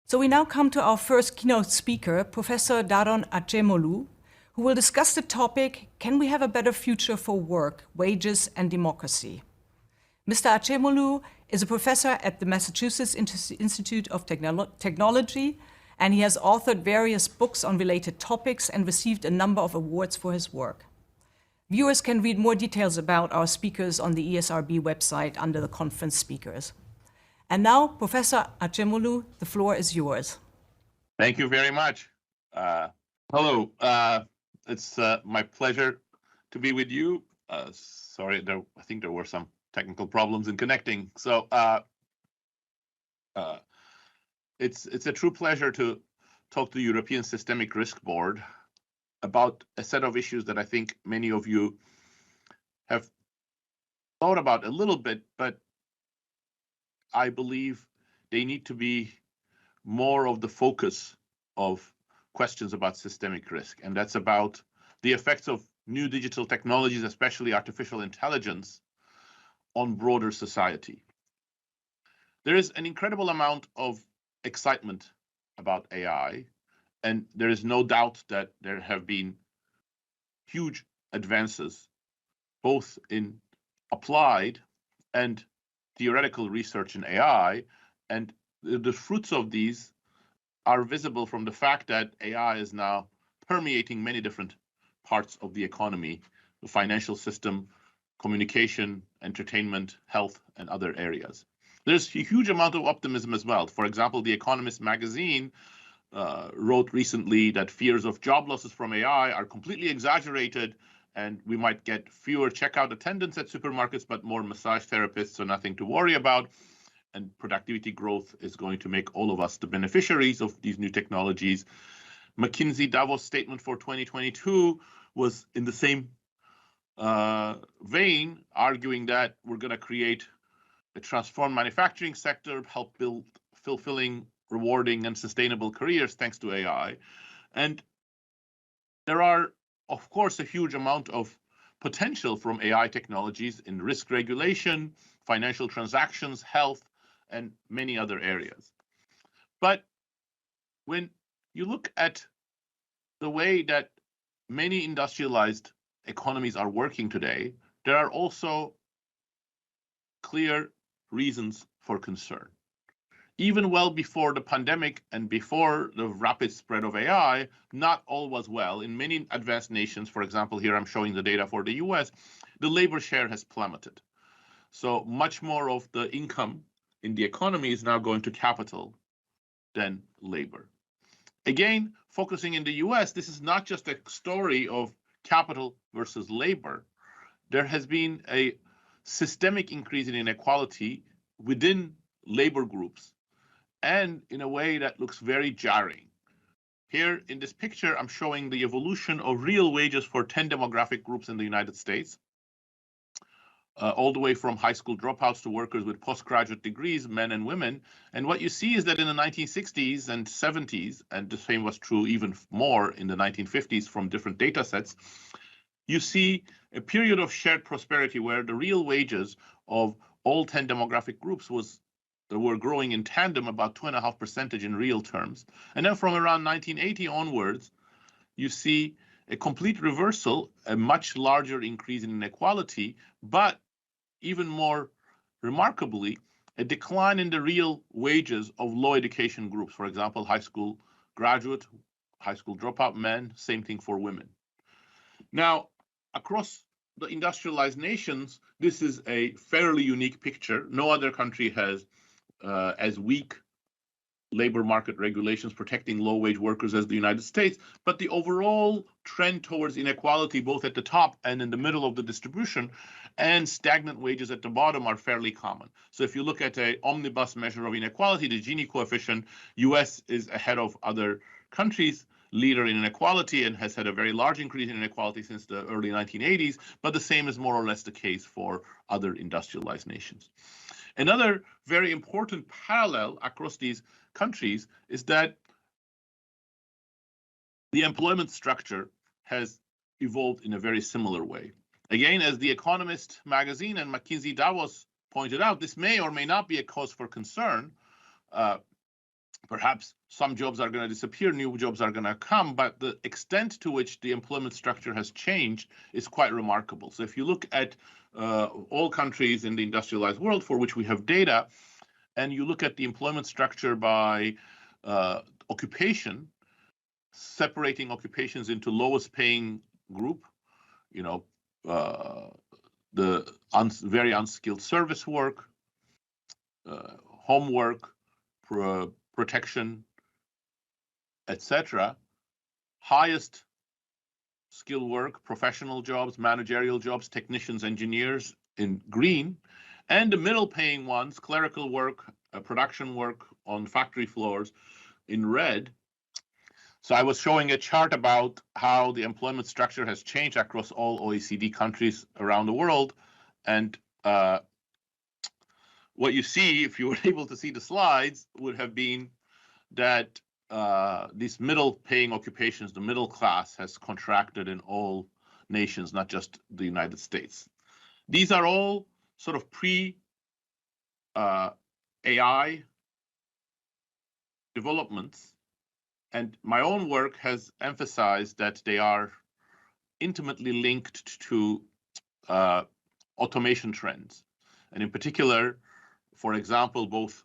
So we now come to our first keynote speaker, Professor Daron Acemoglu, who will discuss the topic, Can we have a better future for work, wages and democracy? Mr. Acemoglu is a professor at the Massachusetts Institute of Technology, and he has authored various books on related topics and received a number of awards for his work. Viewers can read more details about our speakers on the ESRB website under the conference speakers. And now, Professor Acemoglu, the floor is yours. Thank you very much. Hello, it's my pleasure to be with you. Sorry, I think there were some technical problems in connecting. So it's a true pleasure to talk to the European Systemic Risk Board about a set of issues that I think many of you have thought about a little bit, but I believe they need to be more of the focus of questions about systemic risk, and that's about the effects of new digital technologies, especially artificial intelligence, on broader society. There is an incredible amount of excitement about AI, and there is no doubt that there have been huge advances, both in applied and theoretical research in AI, and the fruits of these are visible from the fact that AI is now permeating many different parts of the economy, the financial system, communication, entertainment, health, and other areas. There's a huge amount of optimism as well. For example, The Economist magazine wrote recently that fears of job losses from AI are completely exaggerated, and we might get fewer checkout attendants at supermarkets, but more massage therapists, so nothing to worry about. And productivity growth is going to make all of us the beneficiaries of these new technologies. McKinsey Davos statement for 2022 was in the same vein, arguing that we're going to create a transformed manufacturing sector, help build fulfilling, rewarding, and sustainable careers thanks to AI. And there are, of course, a huge amount of potential from AI technologies in risk regulation, financial transactions, health, and many other areas. But when you look at the way that many industrialized economies are working today, there are also clear reasons for concern. Even well before the pandemic and before the rapid spread of AI, not all was well. In many advanced nations, for example, here I'm showing the data for the US, the labor share has plummeted. So much more of the income in the economy is now going to capital than labor. Again, focusing in the US, this is not just a story of capital versus labor. There has been a systemic increase in inequality within labor groups, and in a way that looks very jarring. Here in this picture, I'm showing the evolution of real wages for 10 demographic groups in the United States, all the way from high school dropouts to workers with postgraduate degrees, men and women. And what you see is that in the 1960s and 70s, and the same was true even more in the 1950s from different data sets, you see a period of shared prosperity where the real wages of all 10 demographic groups were growing in tandem, about 2.5% in real terms. And then from around 1980 onwards, you see a complete reversal, a much larger increase in inequality, but even more remarkably, a decline in the real wages of low education groups. For example, high school graduate, high school dropout men, same thing for women. Now, across the industrialized nations, this is a fairly unique picture. No other country has as weak labor market regulations protecting low-wage workers as the United States, but the overall trend towards inequality, both at the top and in the middle of the distribution, and stagnant wages at the bottom are fairly common. So if you look at an omnibus measure of inequality, the Gini coefficient, US is ahead of other countries, leader in inequality, and has had a very large increase in inequality since the early 1980s, but the same is more or less the case for other industrialized nations. Another very important parallel across these countries is that the employment structure has evolved in a very similar way. Again, as The Economist magazine and McKinsey Davos pointed out, this may or may not be a cause for concern, Perhaps some jobs are going to disappear, new jobs are going to come, but the extent to which the employment structure has changed is quite remarkable. So if you look at all countries in the industrialized world for which we have data, and you look at the employment structure by occupation, separating occupations into lowest paying group, the very unskilled service work, homework, protection, etc. Highest skill work, professional jobs, managerial jobs, technicians, engineers in green, and the middle paying ones, clerical work, production work on factory floors in red. So I was showing a chart about how the employment structure has changed across all OECD countries around the world. And what you see, if you were able to see the slides, would have been that these middle paying occupations, the middle class, has contracted in all nations, not just the United States. These are all sort of pre-AI developments. And my own work has emphasized that they are intimately linked to automation trends. And in particular, for example, both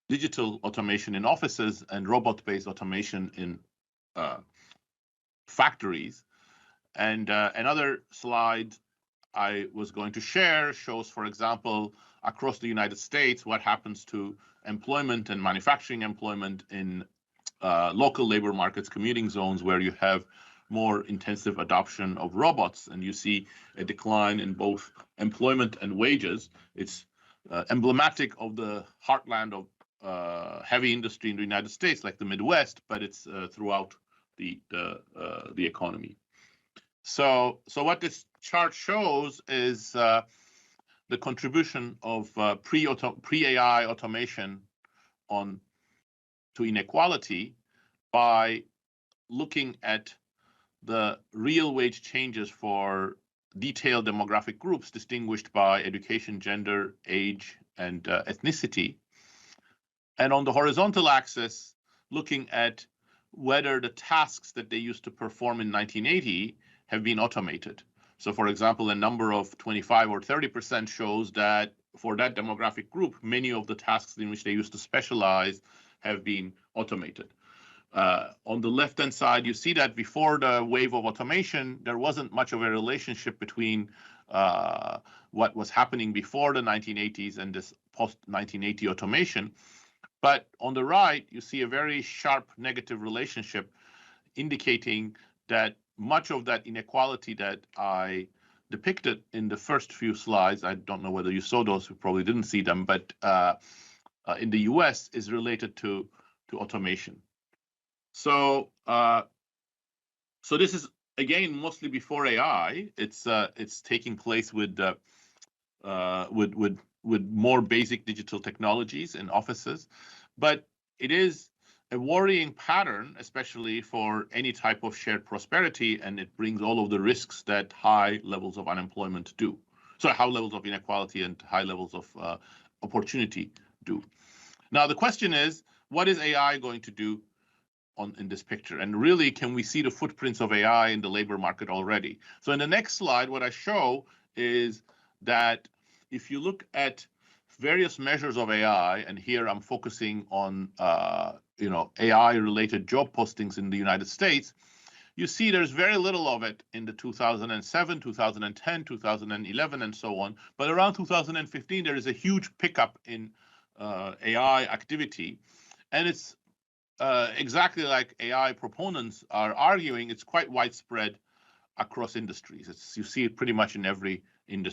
digital automation in offices and robot-based automation in factories. And another slide I was going to share shows, for example, across the United States, what happens to employment and manufacturing employment in local labor markets, commuting zones, where you have more intensive adoption of robots, and you see a decline in both employment and wages. It's emblematic of the heartland of heavy industry in the United States, like the Midwest, but it's throughout the economy. So what this chart shows is the contribution of pre-AI automation to inequality by looking at the real wage changes for detailed demographic groups distinguished by education, gender, age, and ethnicity. And on the horizontal axis, looking at whether the tasks that they used to perform in 1980 have been automated. So for example, a number of 25 or 30% shows that for that demographic group, many of the tasks in which they used to specialize have been automated. On the left-hand side, you see that before the wave of automation, there wasn't much of a relationship between what was happening before the 1980s and this post-1980 automation. But on the right, you see a very sharp negative relationship indicating that much of that inequality that I depicted in the first few slides, I don't know whether you saw those, you probably didn't see them, but in the US is related to automation. So this is, again, mostly before AI. It's taking place with more basic digital technologies in offices, but it is a worrying pattern, especially for any type of shared prosperity, and it brings all of the risks that high levels of unemployment do. So high levels of inequality and high levels of opportunity do. Now, the question is, what is AI going to do in this picture? And really, can we see the footprints of AI in the labor market already? So in the next slide, what I show is that if you look at various measures of AI, and here I'm focusing on AI-related job postings in the United States, you see there's very little of it in the 2007, 2010, 2011, and so on. But around 2015, there is a huge pickup in AI activity, and it's exactly like AI proponents are arguing, it's quite widespread across industries. You see it pretty much in every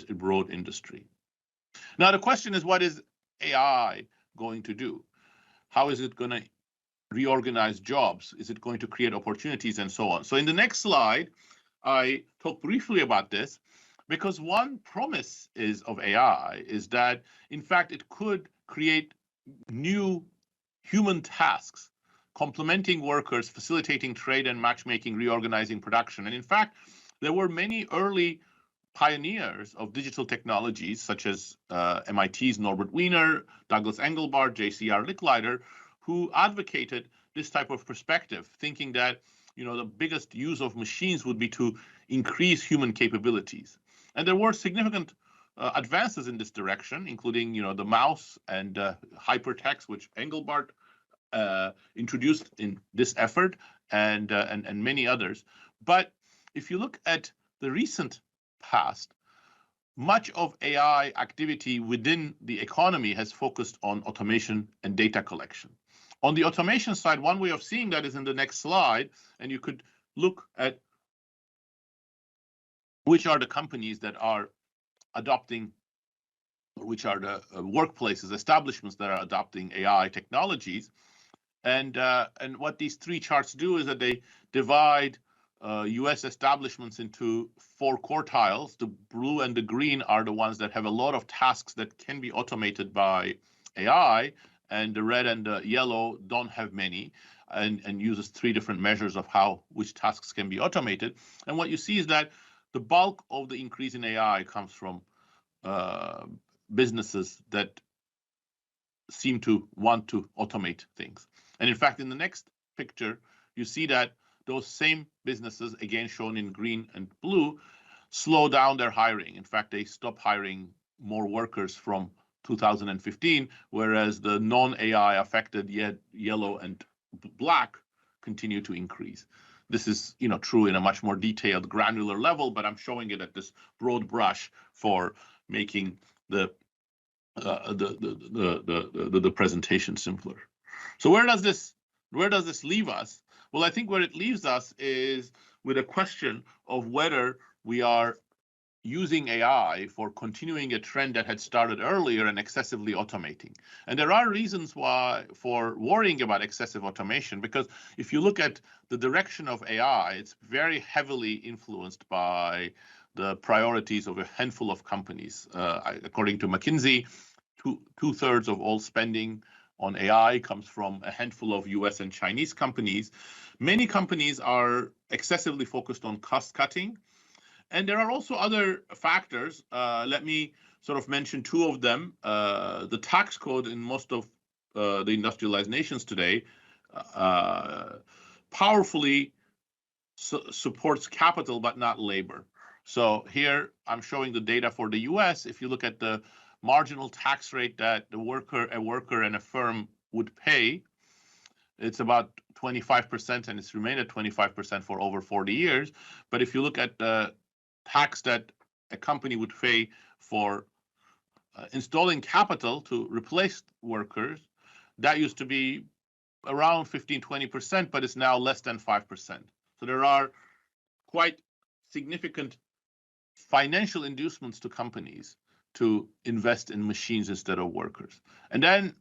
broad industry. Now, the question is, what is AI going to do? How is it going to reorganize jobs? Is it going to create opportunities and so on? So in the next slide, I talk briefly about this because one promise of AI is that, in fact, it could create new human tasks, complementing workers, facilitating trade and matchmaking, reorganizing production. And in fact, there were many early pioneers of digital technologies, such as MIT's Norbert Wiener, Douglas Engelbart, J.C.R. Licklider, who advocated this type of perspective, thinking that the biggest use of machines would be to increase human capabilities. And there were significant advances in this direction, including the mouse and hypertext, which Engelbart introduced in this effort, and many others. But if you look at the recent past, much of AI activity within the economy has focused on automation and data collection. On the automation side, one way of seeing that is in the next slide, and you could look at which are the companies that are adopting, or which are the workplaces, establishments that are adopting AI technologies. And what these three charts do is that they divide US establishments into 4 quartiles. The blue and the green are the ones that have a lot of tasks that can be automated by AI, and the red and the yellow don't have many, and uses 3 different measures of which tasks can be automated. And what you see is that the bulk of the increase in AI comes from businesses that seem to want to automate things. And in fact, in the next picture, you see that those same businesses, again shown in green and blue, slow down their hiring. In fact, they stop hiring more workers from 2015, whereas the non-AI affected yellow and black continue to increase. This is true in a much more detailed, granular level, but I'm showing it at this broad brush for making the presentation simpler. So where does this leave us? Well, I think where it leaves us is with a question of whether we are using AI for continuing a trend that had started earlier and excessively automating. And there are reasons why for worrying about excessive automation, because if you look at the direction of AI, it's very heavily influenced by the priorities of a handful of companies. According to McKinsey, two-thirds of all spending on AI comes from a handful of US and Chinese companies. Many companies are excessively focused on cost cutting. And there are also other factors. Let me sort of mention 2 of them. The tax code in most of the industrialized nations today powerfully supports capital, but not labor. So here I'm showing the data for the US. If you look at the marginal tax rate that a worker and a firm would pay, it's about 25%, and it's remained at 25% for over 40 years. But if you look at the tax that a company would pay for installing capital to replace workers, that used to be around 15-20%, but it's now less than 5%. So there are quite significant financial inducements to companies to invest in machines instead of workers. And then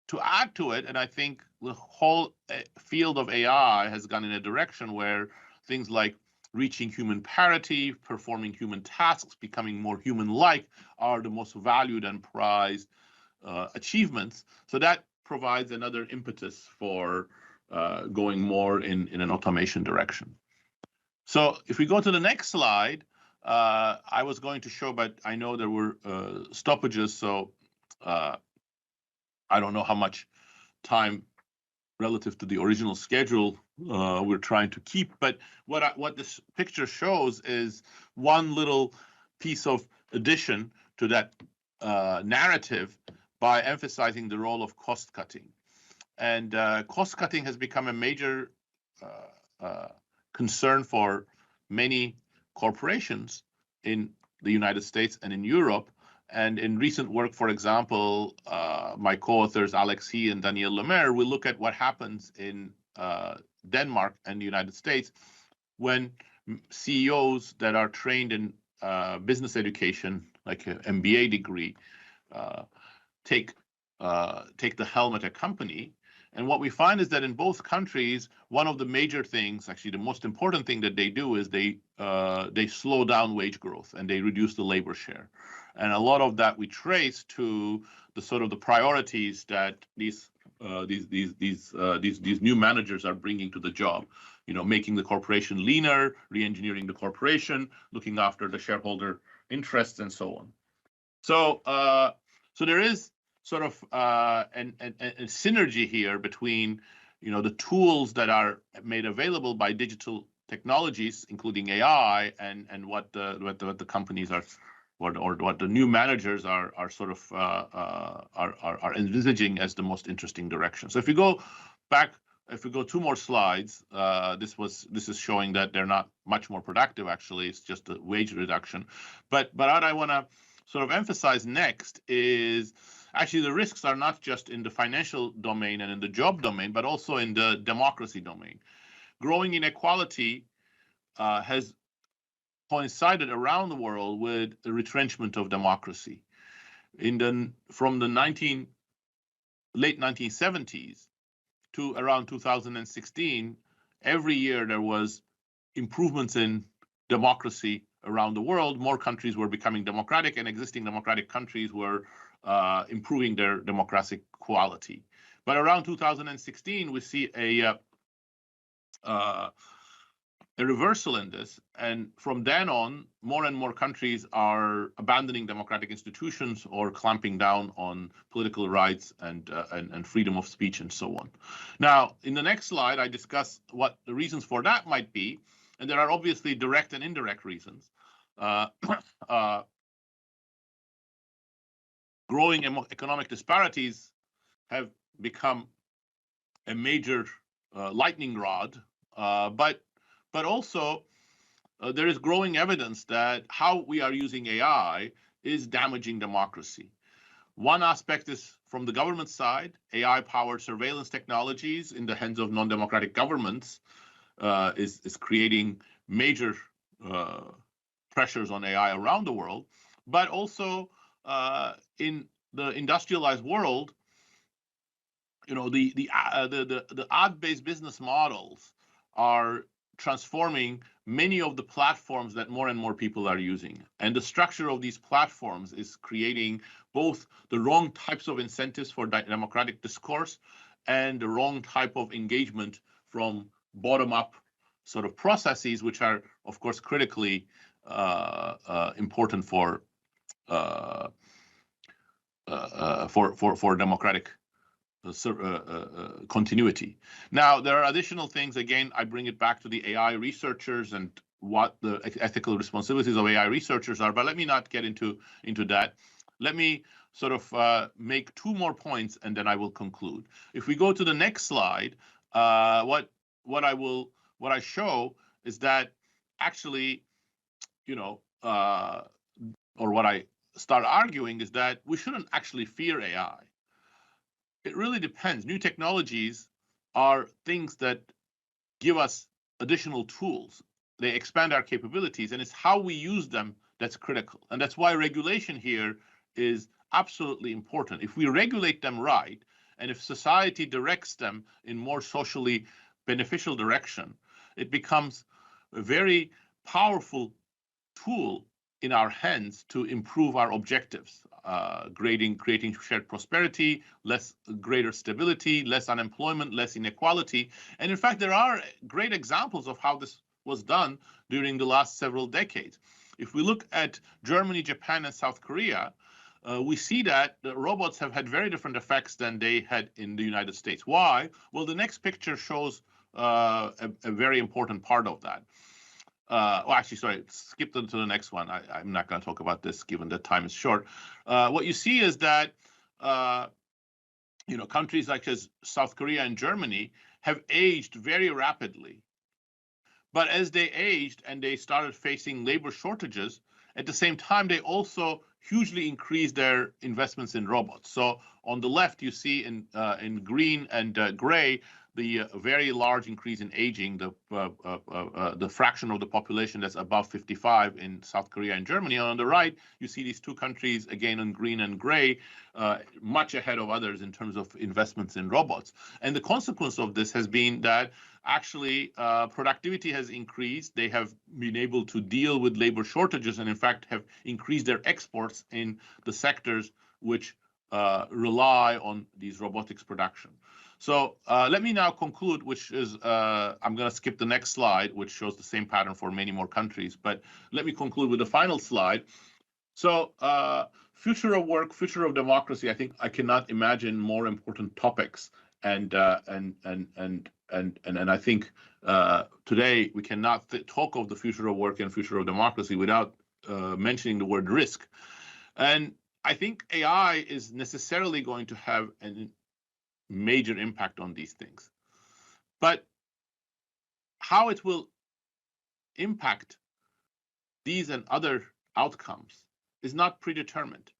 to add to it, and I think the whole field of AI has gone in a direction where things like reaching human parity, performing human tasks, becoming more human-like are the most valued and prized achievements. So that provides another impetus for going more in an automation direction. So if we go to the next slide, I was going to show, but I know there were stoppages, so I don't know how much time relative to the original schedule we're trying to keep. But what this picture shows is one little piece of addition to that narrative by emphasizing the role of cost cutting. And cost cutting has become a major concern for many corporations in the United States and in Europe. And in recent work, for example, my co-authors Alex He and Daniel Lemaire will look at what happens in Denmark and the United States when CEOs that are trained in business education, like an MBA degree, take the helm at a company. And what we find is that in both countries, one of the major things, actually the most important thing that they do is they slow down wage growth and they reduce the labor share. And a lot of that we trace to the sort of the priorities that these new managers are bringing to the job. Making the corporation leaner, re-engineering the corporation, looking after the shareholder interests, and so on. So there is sort of an synergy here between, the tools that are made available by digital technologies, including AI, and what the companies are, or what the new managers are sort of are envisaging as the most interesting direction. So if we go back, if we go 2 more slides, this is showing that they're not much more productive. Actually, it's just a wage reduction. But what I want to sort of emphasize next is actually the risks are not just in the financial domain and in the job domain, but also in the democracy domain. Growing inequality has coincided around the world with the retrenchment of democracy. From the late 1970s to around 2016, every year there was improvements in democracy around the world. More countries were becoming democratic, and existing democratic countries were improving their democratic quality. But around 2016, we see a reversal in this, and from then on, more and more countries are abandoning democratic institutions or clamping down on political rights and freedom of speech and so on. Now, in the next slide, I discuss what the reasons for that might be, and there are obviously direct and indirect reasons. Growing economic disparities have become a major lightning rod, but also there is growing evidence that how we are using AI is damaging democracy. One aspect is from the government side. AI-powered surveillance technologies in the hands of non-democratic governments is creating major pressures on AI around the world, but also in the industrialized world, the ad-based business models are transforming many of the platforms that more and more people are using. And the structure of these platforms is creating both the wrong types of incentives for democratic discourse and the wrong type of engagement from bottom-up sort of processes, which are, of course, critically important for democratic continuity. Now, there are additional things. Again, I bring it back to the AI researchers and what the ethical responsibilities of AI researchers are, but let me not get into that. Let me sort of make 2 more points, and then I will conclude. If we go to the next slide, what I show is that actually, or what I start arguing is that we shouldn't actually fear AI. It really depends. New technologies are things that give us additional tools. They expand our capabilities, and it's how we use them that's critical. And that's why regulation here is absolutely important. If we regulate them right, and if society directs them in more socially beneficial direction, it becomes a very powerful tool in our hands to improve our objectives, creating shared prosperity, greater stability, less unemployment, less inequality. And in fact, there are great examples of how this was done during the last several decades. If we look at Germany, Japan, and South Korea, we see that the robots have had very different effects than they had in the United States. Why? Well, the next picture shows a very important part of that. Actually, sorry, skip to the next one. I'm not going to talk about this given that time is short. What you see is that countries like South Korea and Germany have aged very rapidly. But as they aged and they started facing labor shortages, at the same time, they also hugely increased their investments in robots. So on the left, you see in green and gray, the very large increase in aging, the fraction of the population that's above 55 in South Korea and Germany. And on the right, you see these 2 countries, again in green and gray, much ahead of others in terms of investments in robots. And the consequence of this has been that actually productivity has increased. They have been able to deal with labor shortages and in fact have increased their exports in the sectors which rely on these robotics production. So let me now conclude, which is, I'm going to skip the next slide, which shows the same pattern for many more countries. But let me conclude with the final slide. So future of work, future of democracy. I think I cannot imagine more important topics, and I think today we cannot talk of the future of work and future of democracy without mentioning the word risk. And I think AI is necessarily going to have a major impact on these things. But how it will impact these and other outcomes is not predetermined.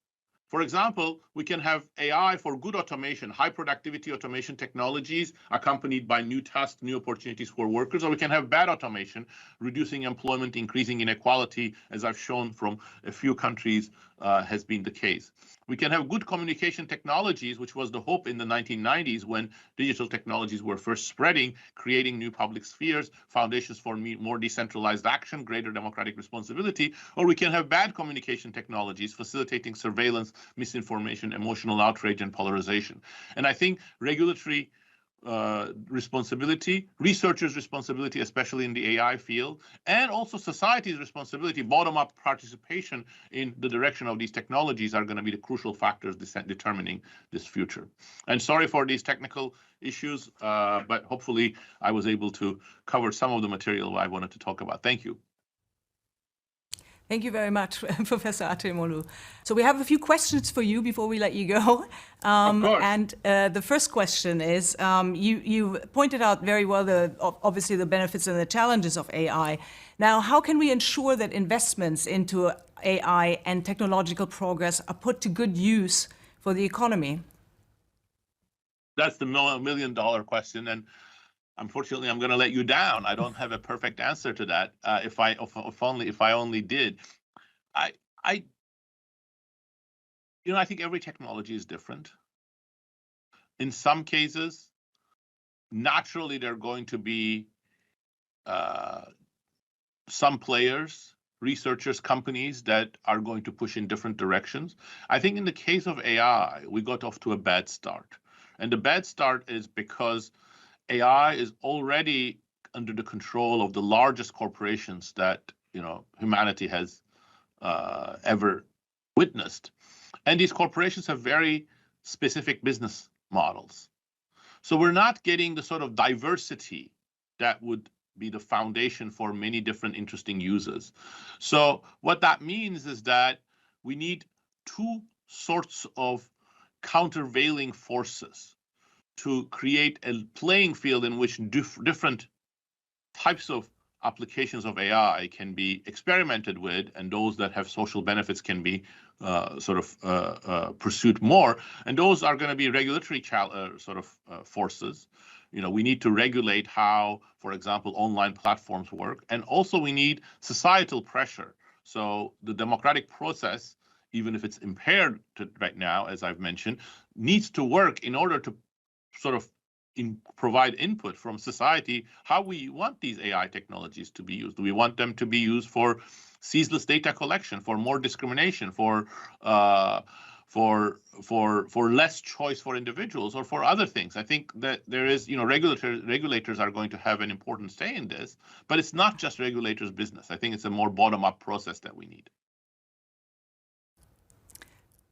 For example, we can have AI for good automation, high productivity automation technologies accompanied by new tasks, new opportunities for workers, or we can have bad automation, reducing employment, increasing inequality, as I've shown from a few countries has been the case. We can have good communication technologies, which was the hope in the 1990s when digital technologies were first spreading, creating new public spheres, foundations for more decentralized action, greater democratic responsibility. Or we can have bad communication technologies, facilitating surveillance, misinformation, emotional outrage, and polarization. And I think regulatory responsibility, researchers' responsibility, especially in the AI field, and also society's responsibility, bottom-up participation in the direction of these technologies are going to be the crucial factors determining this future. And sorry for these technical issues, but hopefully I was able to cover some of the material I wanted to talk about. Thank you. Thank you very much, Professor Acemoglu. So we have a few questions for you before we let you go. Of course. And the first question is, you pointed out very well, obviously, the benefits and the challenges of AI. Now, how can we ensure that investments into AI and technological progress are put to good use for the economy? That's the million-dollar question. And unfortunately, I'm going to let you down. I don't have a perfect answer to that. If I only did, I think every technology is different. In some cases, naturally, there are going to be some players, researchers, companies that are going to push in different directions. I think in the case of AI, we got off to a bad start. And the bad start is because AI is already under the control of the largest corporations that humanity has ever witnessed, and these corporations have very specific business models. So we're not getting the sort of diversity that would be the foundation for many different interesting uses. So what that means is that we need two sorts of countervailing forces to create a playing field in which different types of applications of AI can be experimented with, and those that have social benefits can be pursued more. And those are going to be regulatory forces. We need to regulate how, for example, online platforms work, and also we need societal pressure. So the democratic process, even if it's impaired right now, as I've mentioned, needs to work in order to provide input from society how we want these AI technologies to be used. Do we want them to be used for ceaseless data collection, for more discrimination, for less choice for individuals, or for other things? I think that there is, regulators are going to have an important say in this, but it's not just regulators' business. I think it's a more bottom-up process that we need.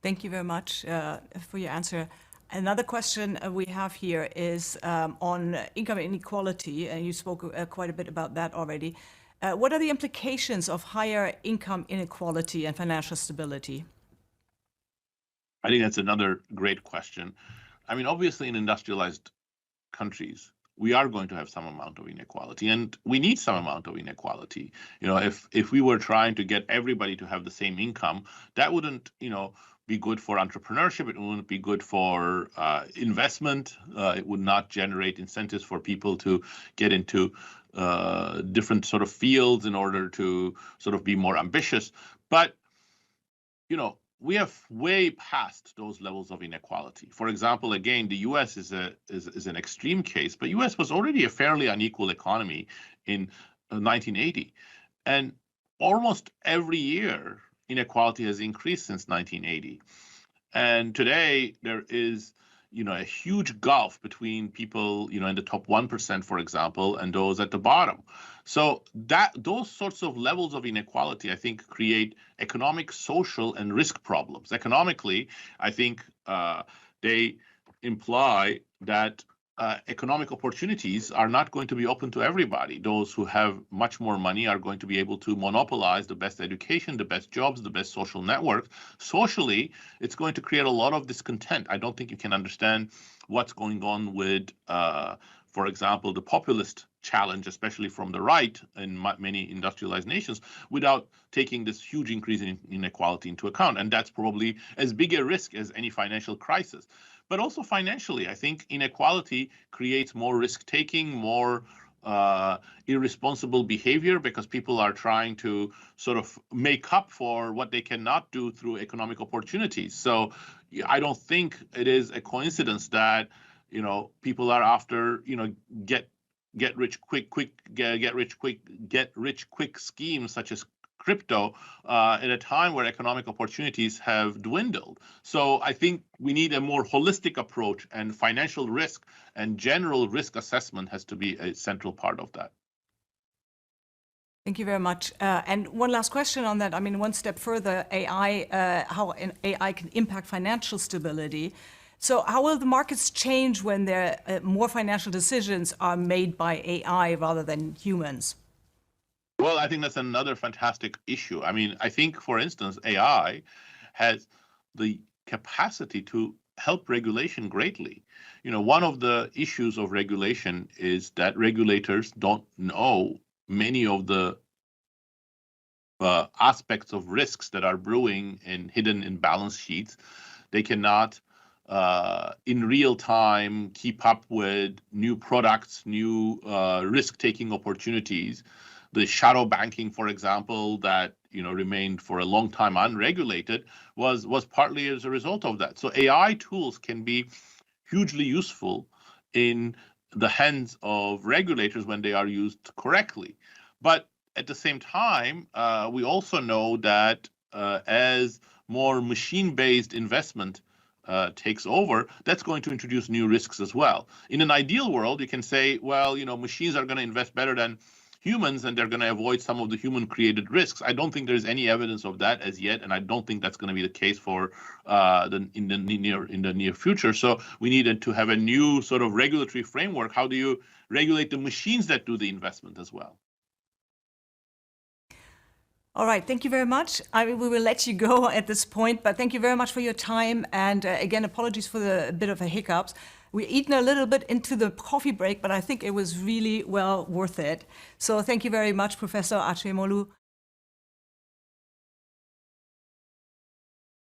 Thank you very much for your answer. Another question we have here is on income inequality, and you spoke quite a bit about that already. What are the implications of higher income inequality and financial stability? I think that's another great question. I mean, obviously, in industrialized countries, we are going to have some amount of inequality, and we need some amount of inequality. If we were trying to get everybody to have the same income, that wouldn't, be good for entrepreneurship. It wouldn't be good for investment. It would not generate incentives for people to get into different sort of fields in order to sort of be more ambitious. But, we have way past those levels of inequality. For example, again, the U.S. is an extreme case, but U.S. was already a fairly unequal economy in 1980. And almost every year, inequality has increased since 1980. And today there is, a huge gulf between people, in the top 1%, for example, and those at the bottom. So those sorts of levels of inequality, I think, create economic, social, and risk problems. Economically, I think they imply that economic opportunities are not going to be open to everybody. Those who have much more money are going to be able to monopolize the best education, the best jobs, the best social networks. Socially, it's going to create a lot of discontent. I don't think you can understand what's going on with, for example, the populist challenge, especially from the right in many industrialized nations, without taking this huge increase in inequality into account. And that's probably as big a risk as any financial crisis. But also financially, I think inequality creates more risk-taking, more irresponsible behavior, because people are trying to sort of make up for what they cannot do through economic opportunities. So I don't think it is a coincidence that people are after get rich quick schemes such as crypto at a time where economic opportunities have dwindled. So I think we need a more holistic approach, and financial risk and general risk assessment has to be a central part of that. Thank you very much. And one last question on that. I mean, one step further, AI, how AI can impact financial stability. So how will the markets change when more financial decisions are made by AI rather than humans? Well, I think that's another fantastic issue. I mean, I think, for instance, AI has the capacity to help regulation greatly. One of the issues of regulation is that regulators don't know many of the aspects of risks that are brewing and hidden in balance sheets. They cannot, in real time, keep up with new products, new risk-taking opportunities. The shadow banking, for example, that remained for a long time unregulated, was partly as a result of that. So AI tools can be hugely useful in the hands of regulators when they are used correctly. But at the same time, we also know that as more machine-based investment takes over, that's going to introduce new risks as well. In an ideal world, you can say, well, machines are going to invest better than humans, and they're going to avoid some of the human-created risks. I don't think there's any evidence of that as yet, and I don't think that's going to be the case for in the near future. So we needed to have a new sort of regulatory framework. How do you regulate the machines that do the investment as well? All right, thank you very much. We will let you go at this point, but thank you very much for your time. And again, apologies for the bit of a hiccups. We're eating a little bit into the coffee break, but I think it was really well worth it. So thank you very much, Professor Acemoglu.